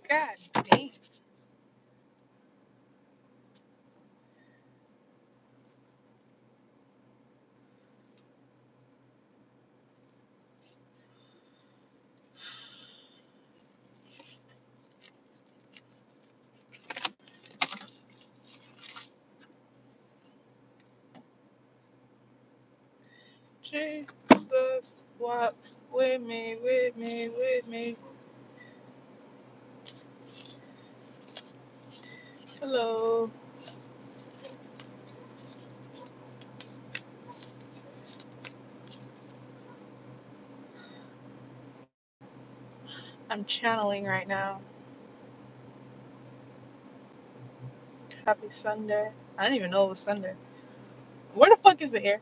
God damn. Jesus walks with me, with me, with me. Hello. I'm channeling right now. Happy Sunday. I didn't even know it was Sunday. Where the fuck is it here?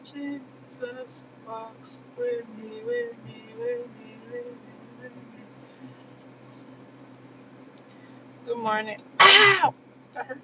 Jesus walks with me, with me, with me, with me, with me. Good morning. Ow! That hurt.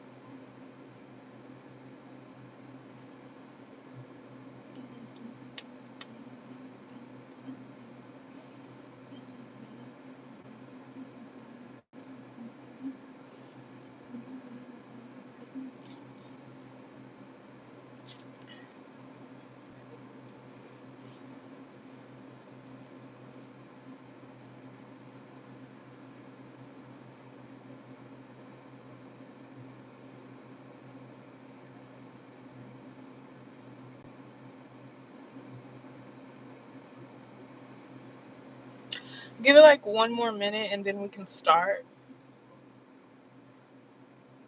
Give it like one more minute and then we can start.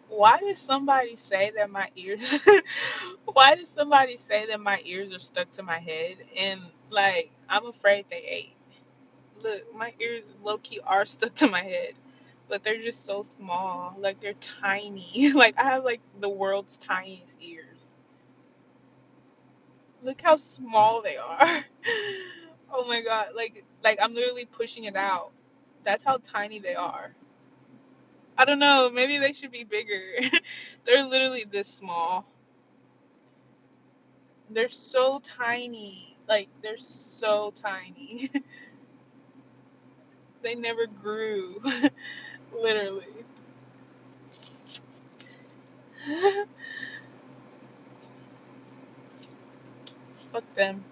Why did somebody say that my ears why did somebody say that my ears are stuck to my head and like I'm afraid they ate. Look, my ears low key are stuck to my head, but they're just so small. Like they're tiny. Like I have like the world's tiniest ears. Look how small they are. Oh my god, like I'm literally pushing it out. That's how tiny they are. I don't know, maybe they should be bigger. They're literally this small. They're so tiny. Like they're so tiny. They never grew. Literally. Fuck them.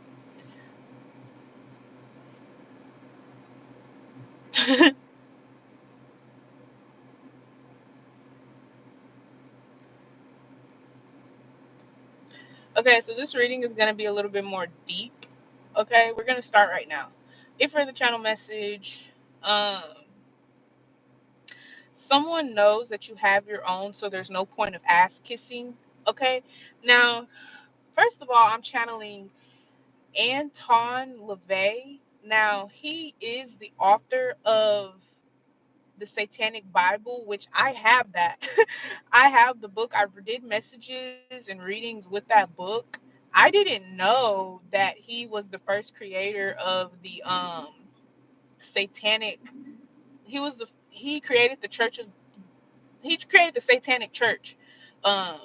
Okay, so this reading is gonna be a little bit more deep. Okay, we're gonna start right now. If for the channel message, um, someone knows that you have your own, so there's no point of ass kissing. Okay, now first of all, I'm channeling Anton LaVey. Now he is the author of the Satanic Bible, which I have that. I have the book. I did messages and readings with that book. I didn't know that he was the first creator of the satanic. He created the church of he created the Satanic Church. Um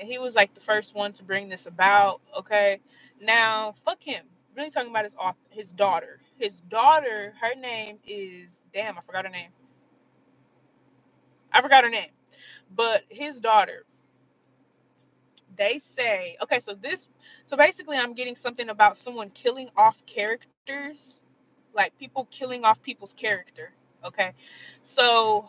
and he was like the first one to bring this about. Okay. Now fuck him. Really talking about his daughter. His daughter, her name is damn, I forgot her name. I forgot her name. But his daughter, they say, okay, so basically I'm getting something about someone killing off characters, like people killing off people's character. Okay. So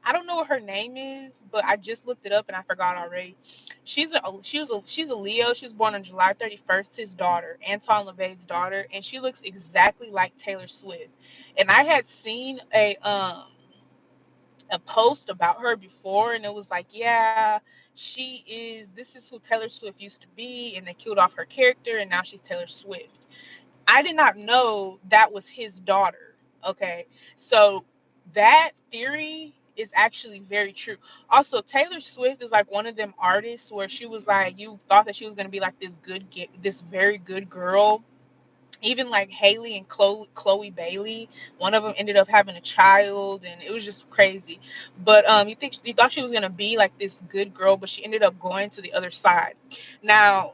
I don't know what her name is, but I just looked it up and I forgot already. She's a Leo. She was born on July 31st, his daughter, Anton LaVey's daughter, and she looks exactly like Taylor Swift. And I had seen a post about her before and it was like, yeah, this is who Taylor Swift used to be and they killed off her character and now she's Taylor Swift. I did not know that was his daughter. Okay. So that theory is actually very true. Also, Taylor Swift is like one of them artists where she was like, you thought that she was going to be like this very good girl Even like Haley and Chloe Bailey, one of them ended up having a child, and it was just crazy. But you thought she was gonna be like this good girl, but she ended up going to the other side. Now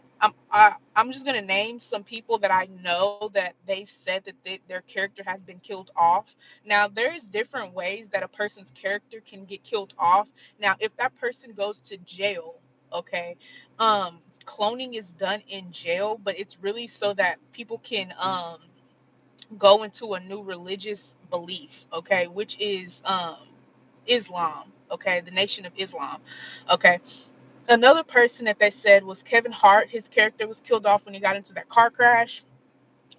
I'm just gonna name some people that I know that they've said that their character has been killed off. Now there's different ways that a person's character can get killed off. Now if that person goes to jail, okay, cloning is done in jail, but it's really so that people can go into a new religious belief, okay, which is Islam, okay, the Nation of Islam, okay. Another person that they said was Kevin Hart. His character was killed off when he got into that car crash.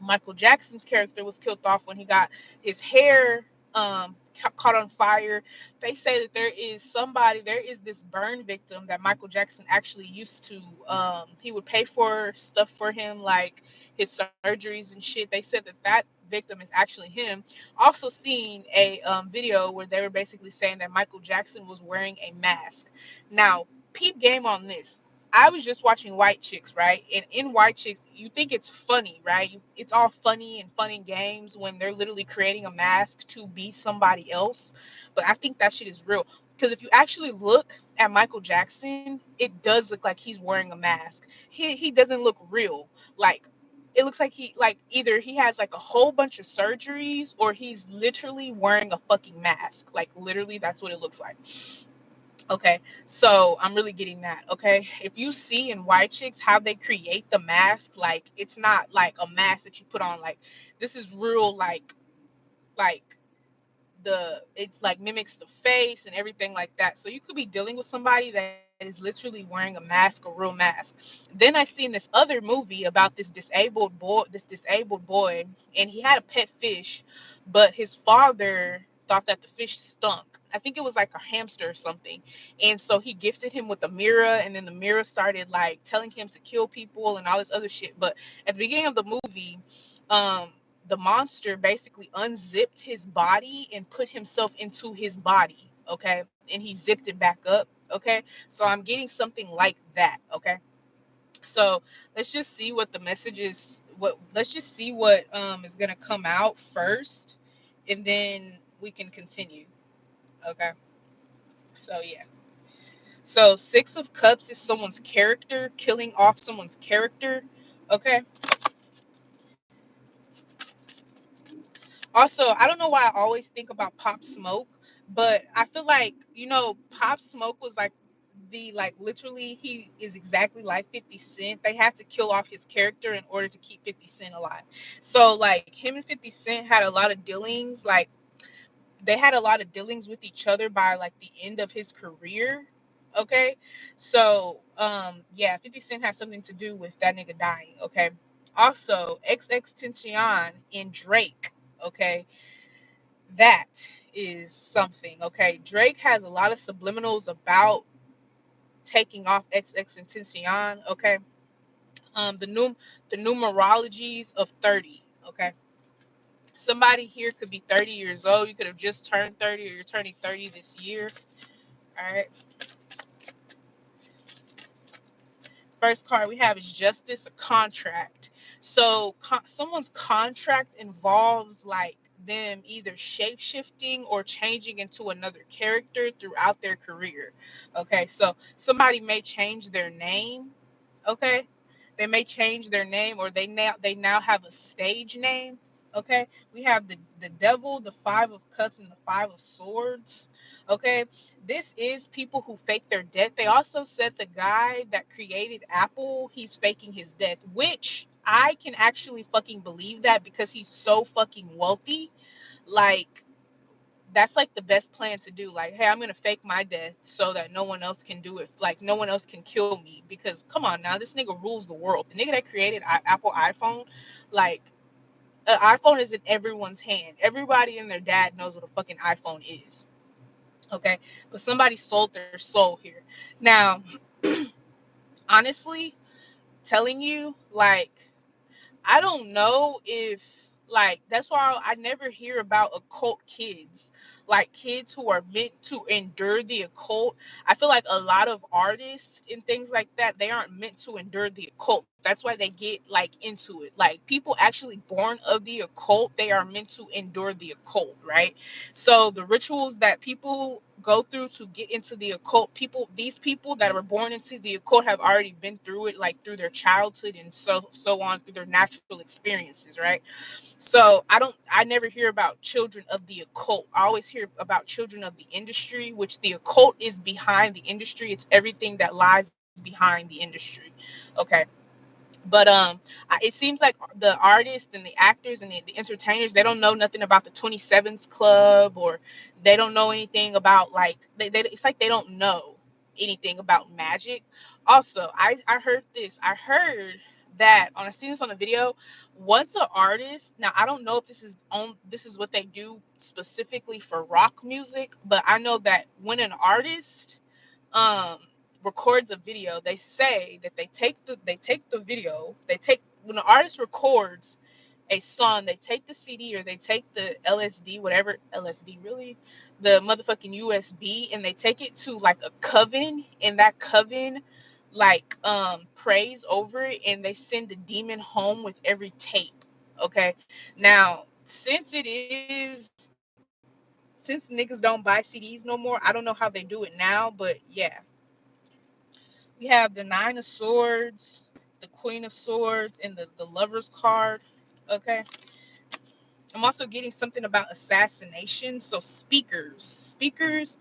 Michael Jackson's character was killed off when he got his hair caught on fire. They say that there is this burn victim that Michael Jackson actually used to. He would pay for stuff for him, like his surgeries and shit. They said that that victim is actually him. Also, seen a video where they were basically saying that Michael Jackson was wearing a mask. Now, peep game on this. I was just watching White Chicks, right? And in White Chicks, you think it's funny, right? It's all funny and fun and games when they're literally creating a mask to be somebody else. But I think that shit is real. Because if you actually look at Michael Jackson, it does look like he's wearing a mask. He doesn't look real. Like, it looks like either he has like a whole bunch of surgeries or he's literally wearing a fucking mask. Like, literally, that's what it looks like. Okay, so I'm really getting that. Okay, if you see in White Chicks how they create the mask, like it's not like a mask that you put on. Like, this is real, like it's like mimics the face and everything like that. So you could be dealing with somebody that is literally wearing a mask, a real mask. Then I seen this other movie about this disabled boy, and he had a pet fish, but his father thought that the fish stunk. I think it was like a hamster or something. And so he gifted him with a mirror, and then the mirror started like telling him to kill people and all this other shit. But at the beginning of the movie, um the monster basically unzipped his body and put himself into his body, okay, and he zipped it back up, okay. So I'm getting something like that, okay. So let's just see what the message is. What Let's just see what is gonna come out first, and then we can continue, okay. So yeah. So 6 of Cups is someone's character, killing off someone's character, okay. Also, I don't know why I always think about Pop Smoke, but I feel like, Pop Smoke was like literally he is exactly like 50 Cent. They had to kill off his character in order to keep 50 Cent alive. So like him and 50 Cent had a lot of dealings, like they had a lot of dealings with each other by like the end of his career. Okay. So yeah, 50 Cent has something to do with that nigga dying, okay? Also, XXXTentacion and Drake, okay? That is something, okay? Drake has a lot of subliminals about taking off XXXTentacion, okay? The numerologies of 30, okay? Somebody here could be 30 years old. You could have just turned 30, or you're turning 30 this year. All right. First card we have is Justice, a contract. So someone's contract involves like them either shape shifting or changing into another character throughout their career. Okay, so somebody may change their name. Okay, they may change their name, or they now have a stage name. Okay, we have the Devil, the 5 of Cups, and the 5 of Swords. Okay, this is people who fake their death. They also said the guy that created Apple, he's faking his death, which I can actually fucking believe that because he's so fucking wealthy. Like, that's like the best plan to do. Like, hey, I'm gonna fake my death so that no one else can do it. Like, no one else can kill me, because come on now, this nigga rules the world. The nigga that created Apple iPhone, like, an iPhone is in everyone's hand. Everybody and their dad knows what a fucking iPhone is. Okay, but somebody sold their soul here. Now, honestly, telling you, like, I don't know if Like that's why I never hear about occult kids, like kids who are meant to endure the occult. I feel like a lot of artists and things like that, they aren't meant to endure the occult. That's why they get like into it. Like people actually born of the occult, they are meant to endure the occult, right? So the rituals that people go through to get into the occult, these people that were born into the occult have already been through it, like through their childhood and so on, through their natural experiences, right? So I never hear about children of the occult. I always hear about children of the industry, which the occult is behind the industry. It's everything that lies behind the industry. Okay. But it seems like the artists and the actors and the entertainers, they don't know nothing about the 27th Club, or they don't know anything about, like, it's like they don't know anything about magic. Also, I heard this. I heard that I seen this on a video. Once an artist, now I don't know if this is what they do specifically for rock music, but I know that when an artist um records a video, they say that they take the video, they take when an artist records a song, they take the CD or they take the LSD, whatever LSD really, the motherfucking USB, and they take it to like a coven, and that coven like prays over it, and they send a demon home with every tape. Okay. Now, since niggas don't buy CDs no more, I don't know how they do it now, but yeah, we have the Nine of Swords, the Queen of Swords, and the Lover's card. Okay. I'm also getting something about assassination. So speakers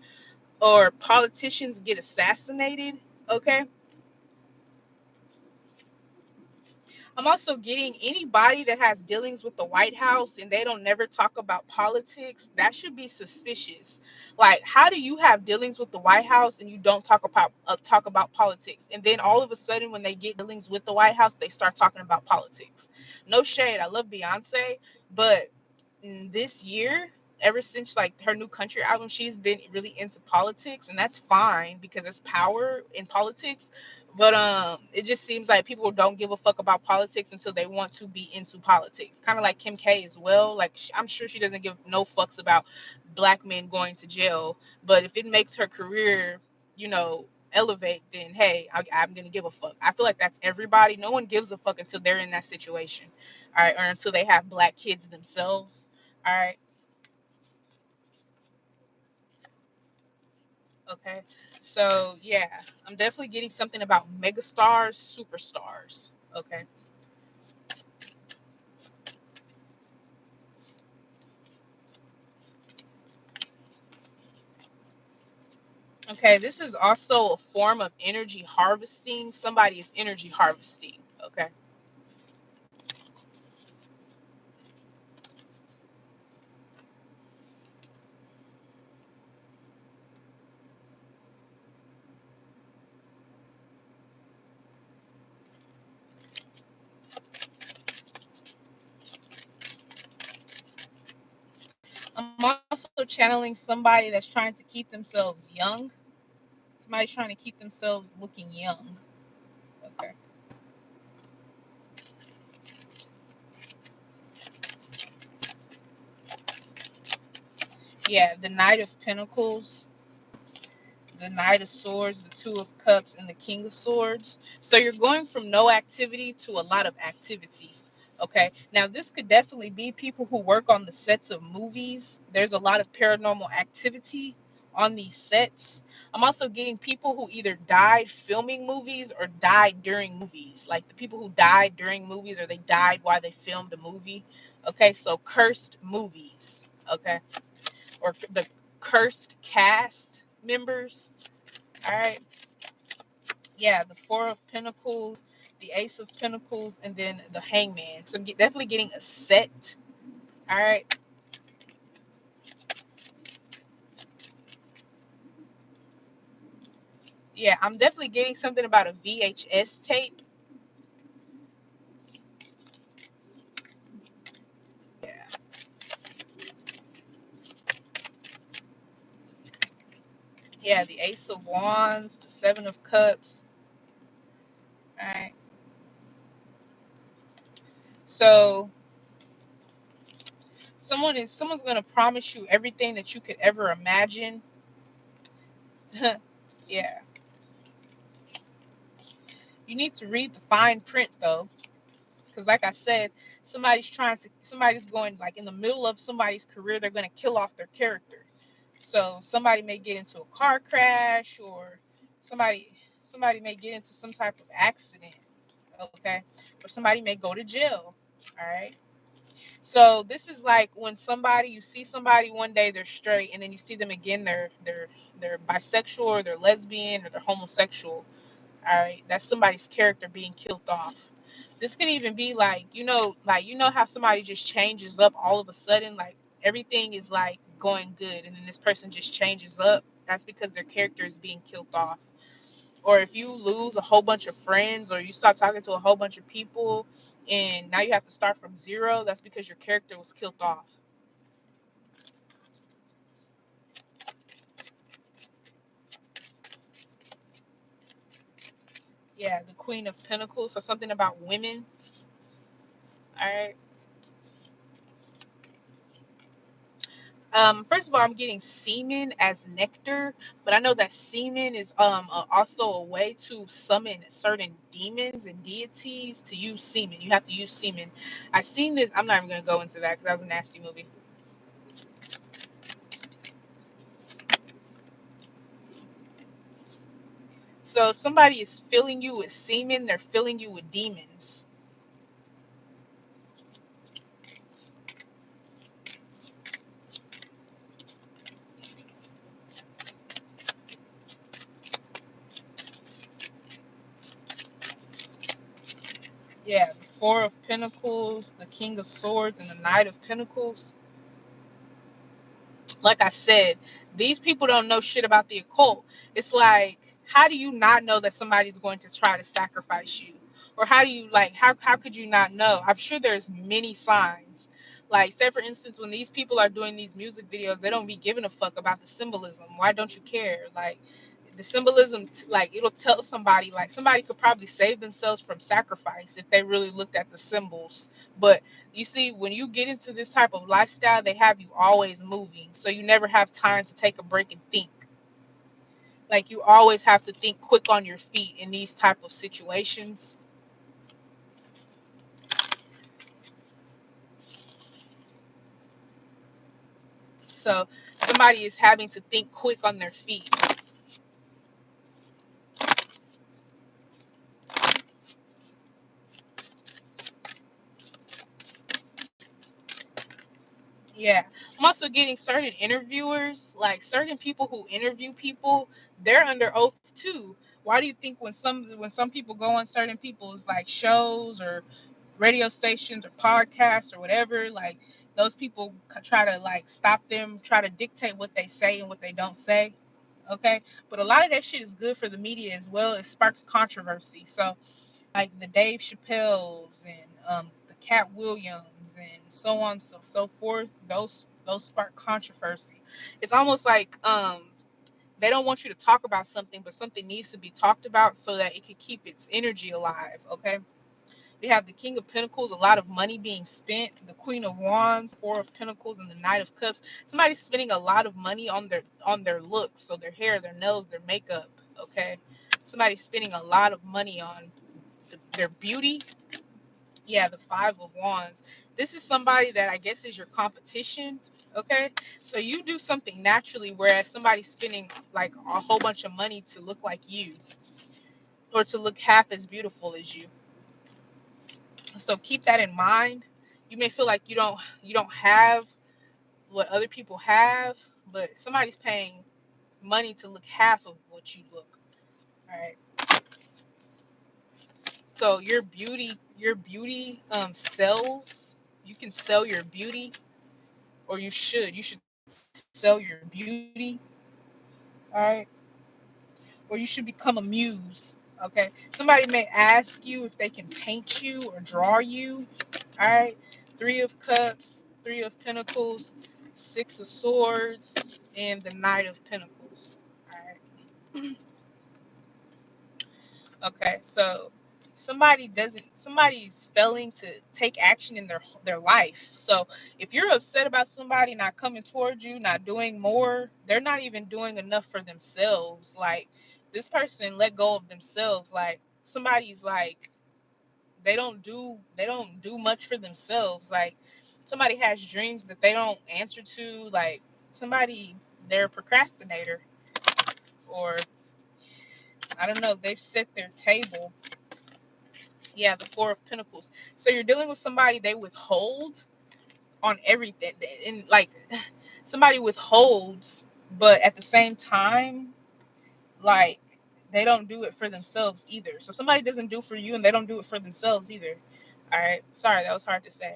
or politicians get assassinated. Okay. I'm also getting anybody that has dealings with the White House and they don't never talk about politics. That should be suspicious. Like, how do you have dealings with the White House and you don't talk about politics? And then all of a sudden, when they get dealings with the White House, they start talking about politics. No shade. I love Beyonce, but this year, ever since like her new country album, she's been really into politics, and that's fine because it's power in politics. But it just seems like people don't give a fuck about politics until they want to be into politics. Kind of like Kim K as well. Like I'm sure she doesn't give no fucks about black men going to jail, but if it makes her career, you know, elevate, then hey, I'm gonna give a fuck. I feel like that's everybody. No one gives a fuck until they're in that situation, all right, or until they have black kids themselves. All right. Okay. So yeah, I'm definitely getting something about megastars, superstars. Okay. Okay. This is also a form of energy harvesting. Somebody is energy harvesting. Okay. I'm also channeling somebody that's trying to keep themselves young. Somebody's trying to keep themselves looking young. Okay. Yeah, the Knight of Pentacles, the Knight of Swords, the Two of Cups, and the King of Swords. So you're going from no activity to a lot of activity. Okay. Now, this could definitely be people who work on the sets of movies. There's a lot of paranormal activity on these sets. I'm also getting people who either died filming movies or died during movies, like the people who died during movies or they died while they filmed a movie. Okay. So cursed movies. Okay. Or the cursed cast members. All right. Yeah, the Four of Pentacles, the Ace of Pentacles, and then the Hangman. So definitely getting a set. All right. Yeah, I'm definitely getting something about a VHS tape. Yeah. Yeah, the Ace of Wands, the Seven of Cups. All right. So Someone's gonna promise you everything that you could ever imagine. Yeah, you need to read the fine print though, because like I said, somebody's going like in the middle of somebody's career, they're gonna kill off their character. So somebody may get into a car crash, or somebody somebody may get into some type of accident, okay? Or somebody may go to jail. All right. So this is like when somebody you see somebody one day they're straight, and then you see them again they're bisexual, or they're lesbian, or they're homosexual. All right, that's somebody's character being killed off. This could even be like, how somebody just changes up all of a sudden, like everything is like going good, and then this person just changes up. That's because their character is being killed off. Or if you lose a whole bunch of friends, or you start talking to a whole bunch of people, and now you have to start from zero, that's because your character was killed off. Yeah, the Queen of Pentacles, or something about women. All right. First of all, I'm getting semen as nectar, but I know that semen is also a way to summon certain demons and deities to use semen. You have to use semen. I seen this. I'm not even gonna go into that because that was a nasty movie. So somebody is filling you with semen. They're filling you with demons. Yeah, the Four of Pentacles, the King of Swords, and the Knight of Pentacles. Like I said, these people don't know shit about the occult. It's like, how do you not know that somebody's going to try to sacrifice you? Or how do you like how could you not know? I'm sure there's many signs. Like, say for instance, when these people are doing these music videos, they don't be giving a fuck about the symbolism. Why don't you care? Like the symbolism, like it'll tell somebody, like somebody could probably save themselves from sacrifice if they really looked at the symbols. But you see, when you get into this type of lifestyle, they have you always moving. So you never have time to take a break and think. Like you always have to think quick on your feet in these type of situations. So somebody is having to think quick on their feet. Yeah. I'm also getting certain interviewers, like certain people who interview people, they're under oath too. Why do you think when some people go on certain people's like shows or radio stations or podcasts or whatever, like those people try to like stop them, try to dictate what they say and what they don't say? Okay, but a lot of that shit is good for the media as well. It sparks controversy. So like the Dave Chappelle's and the Cat Williams and so on, so forth, those spark controversy. It's almost like they don't want you to talk about something, but something needs to be talked about so that it can keep its energy alive. Okay. We have the King of Pentacles, a lot of money being spent, the Queen of Wands, Four of Pentacles, and the Knight of Cups. Somebody's spending a lot of money on their looks, so their hair, their nails, their makeup. Okay, somebody's spending a lot of money on their beauty. Yeah, the Five of Wands. This is somebody that I guess is your competition. Okay, so you do something naturally, whereas somebody's spending like a whole bunch of money to look like you, or to look half as beautiful as you. So keep that in mind. You may feel like you don't have what other people have, but somebody's paying money to look half of what you look. All right. So your beauty sells. You can sell your beauty, or you should sell your beauty. All right. Or you should become a muse. Okay. Somebody may ask you if they can paint you or draw you. All right. Three of Cups, Three of Pentacles, Six of Swords, and the Knight of Pentacles. All right. Okay. So somebody's failing to take action in their life. So if you're upset about somebody not coming towards you, not doing more, they're not even doing enough for themselves. Like this person let go of themselves. Like somebody's like they don't do much for themselves. Like somebody has dreams that they don't answer to. Like somebody, they're a procrastinator, or I don't know, they've set their table. Yeah, the Four of Pentacles. So you're dealing with somebody, they withhold on everything. And like somebody withholds, but at the same time, like they don't do it for themselves either. So somebody doesn't do for you and they don't do it for themselves either. All right. Sorry, that was hard to say.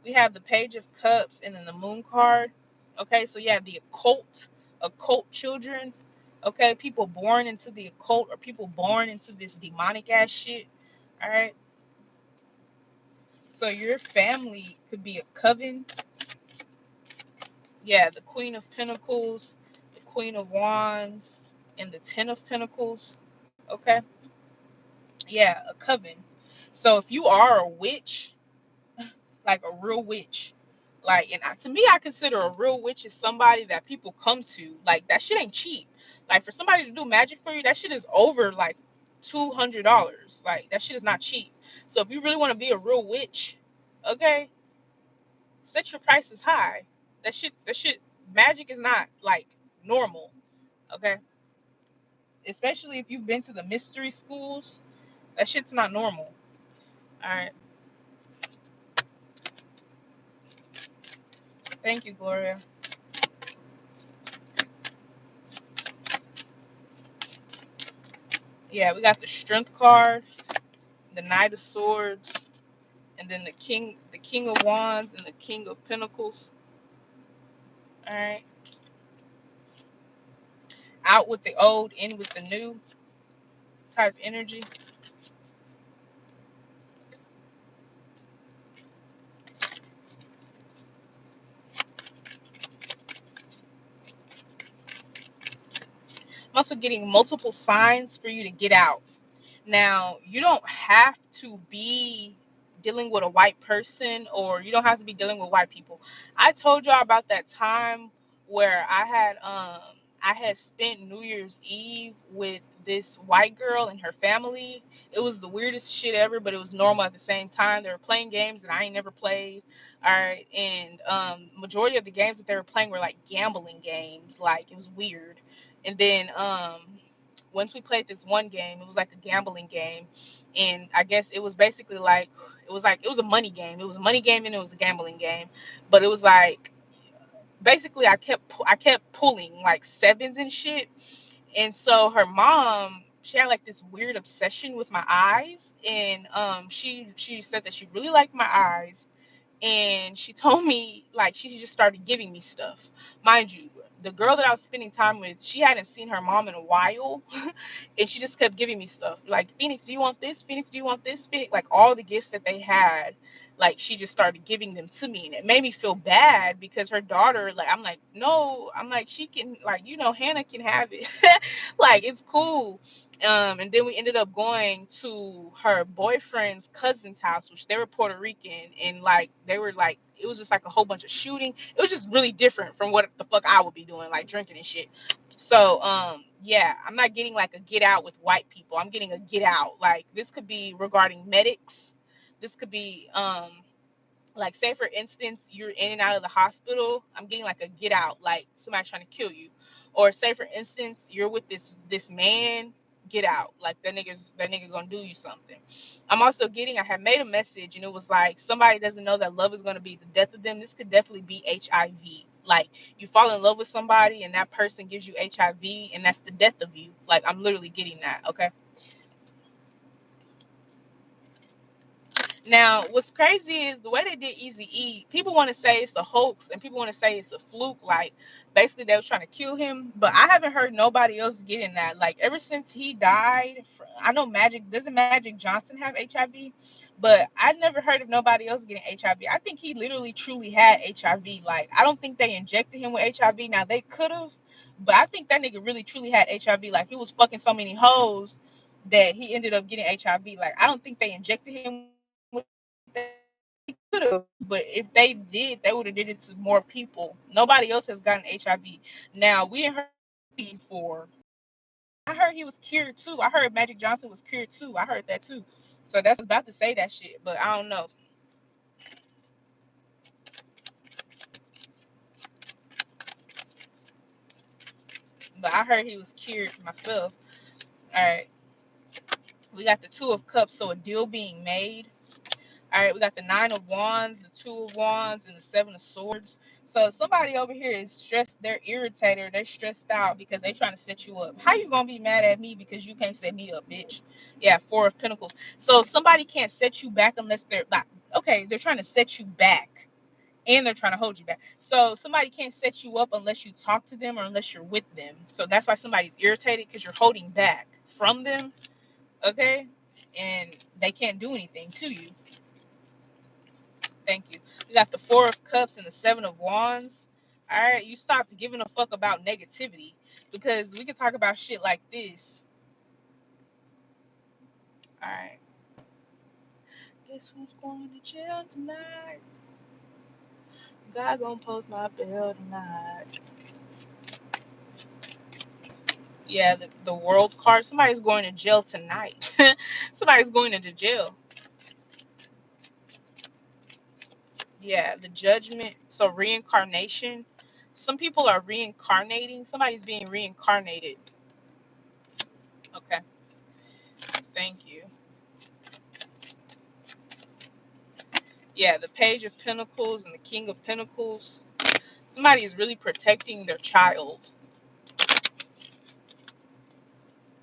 We have the Page of Cups and then the Moon card. Okay, so yeah, the occult children. Okay, people born into the occult or people born into this demonic ass shit. All right. So your family could be a coven. Yeah, the Queen of Pentacles, the Queen of Wands, and the Ten of Pentacles. Okay. Yeah, a coven. So if you are a witch, like a real witch, like, and to me, I consider a real witch is somebody that people come to. Like that shit ain't cheap. Like for somebody to do magic for you, that shit is over like $200. Like that shit is not cheap. So if you really want to be a real witch, okay, set your prices high. That shit, magic is not like normal. Okay, especially if you've been to the mystery schools, that shit's not normal. All right, thank you, Gloria. Yeah, we got the Strength card, the Knight of Swords, and then the King of Wands, and the King of Pentacles. All right, out with the old, in with the new type energy. I'm also getting multiple signs for you to get out. Now, you don't have to be dealing with a white person, or you don't have to be dealing with white people. I told y'all about that time where I had spent New Year's Eve with this white girl and her family. It was the weirdest shit ever, but it was normal at the same time. They were playing games that I ain't never played. All right, and majority of the games that they were playing were like gambling games. Like it was weird. And then once we played this one game, it was like a gambling game, and I guess it was basically like it was a money game. It was a money game and it was a gambling game, but it was like basically I kept pulling like sevens and shit, and so her mom, she had like this weird obsession with my eyes, and she said that she really liked my eyes, and she told me like she just started giving me stuff. Mind you, the girl that I was spending time with, she hadn't seen her mom in a while, and she just kept giving me stuff like, Phoenix, do you want this? Phoenix, do you want this? Phoenix, like all the gifts that they had, like she just started giving them to me, and it made me feel bad because her daughter, like I'm like, no, I'm like, she can, like, Hannah can have it. Like it's cool. And then we ended up going to her boyfriend's cousin's house, which they were Puerto Rican, and like they were like, it was just like a whole bunch of shooting. It was just really different from what the fuck I would be doing, like drinking and shit. So yeah, I'm not getting like a get out with white people. I'm getting a get out. Like this could be regarding medics. This could be like say for instance you're in and out of the hospital. I'm getting like a get out, like somebody's trying to kill you. Or say for instance you're with this man, get out, like that nigga gonna do you something. I'm also getting, I had made a message and it was like somebody doesn't know that love is going to be the death of them. This could definitely be HIV. Like you fall in love with somebody and that person gives you HIV and that's the death of you. Like I'm literally getting that. Okay. Now, what's crazy is the way they did Easy E. People want to say it's a hoax, and people want to say it's a fluke. Like, basically, they was trying to kill him. But I haven't heard nobody else getting that. Like, ever since he died, I know doesn't Magic Johnson have HIV? But I never heard of nobody else getting HIV. I think he literally, truly had HIV. Like, I don't think they injected him with HIV. Now they could have, but I think that nigga really, truly had HIV. Like, he was fucking so many hoes. that he ended up getting HIV. Like, I don't think they injected him with that. He could have, but if they did, they would have did it to more people. Nobody else has gotten HIV. Now, we didn't heard before. I heard he was cured too. I heard Magic Johnson was cured too. I heard that too. So that's about to say that shit, but I don't know. But I heard he was cured myself. All right. We got the Two of Cups, so a deal being made. All right, we got the Nine of Wands, the Two of Wands, and the Seven of Swords. So somebody over here is stressed. They're irritated. They're stressed out because they're trying to set you up. How you gonna be mad at me because you can't set me up, bitch? Yeah, Four of Pentacles. So somebody can't set you back unless they're not. Okay, they're trying to set you back, and they're trying to hold you back. So somebody can't set you up unless you talk to them or unless you're with them. So that's why somebody's irritated because you're holding back from them. Okay, and they can't do anything to you. Thank you. We got the Four of Cups and the Seven of Wands. All right, you stopped giving a fuck about negativity because we can talk about shit like this. All right. Guess who's going to jail tonight? God gonna post my bail tonight. Yeah, the world card. Somebody's going to jail tonight. Somebody's going into jail. Yeah, the judgment. So reincarnation. Some people are reincarnating. Somebody's being reincarnated. Okay. Thank you. Yeah, the Page of Pentacles and the King of Pentacles. Somebody is really protecting their child.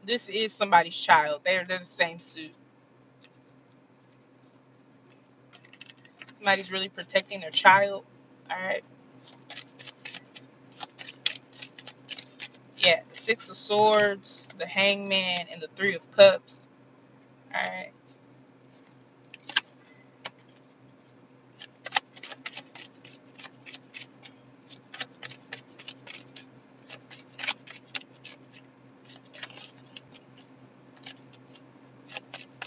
This is somebody's child. They're the same suit. Somebody's really protecting their child. All right. Yeah, the Six of Swords, the Hangman, and the Three of Cups. All right.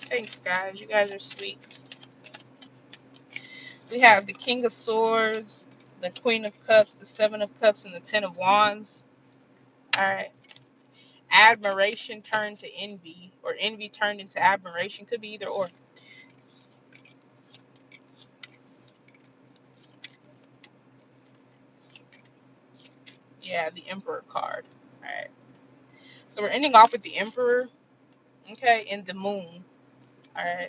Thanks, guys. You guys are sweet. We have the King of Swords, the Queen of Cups, the Seven of Cups, and the Ten of Wands. All right. Admiration turned to envy, or envy turned into admiration. Could be either or. Yeah, the Emperor card. All right. So we're ending off with the Emperor, okay, and the Moon. All right.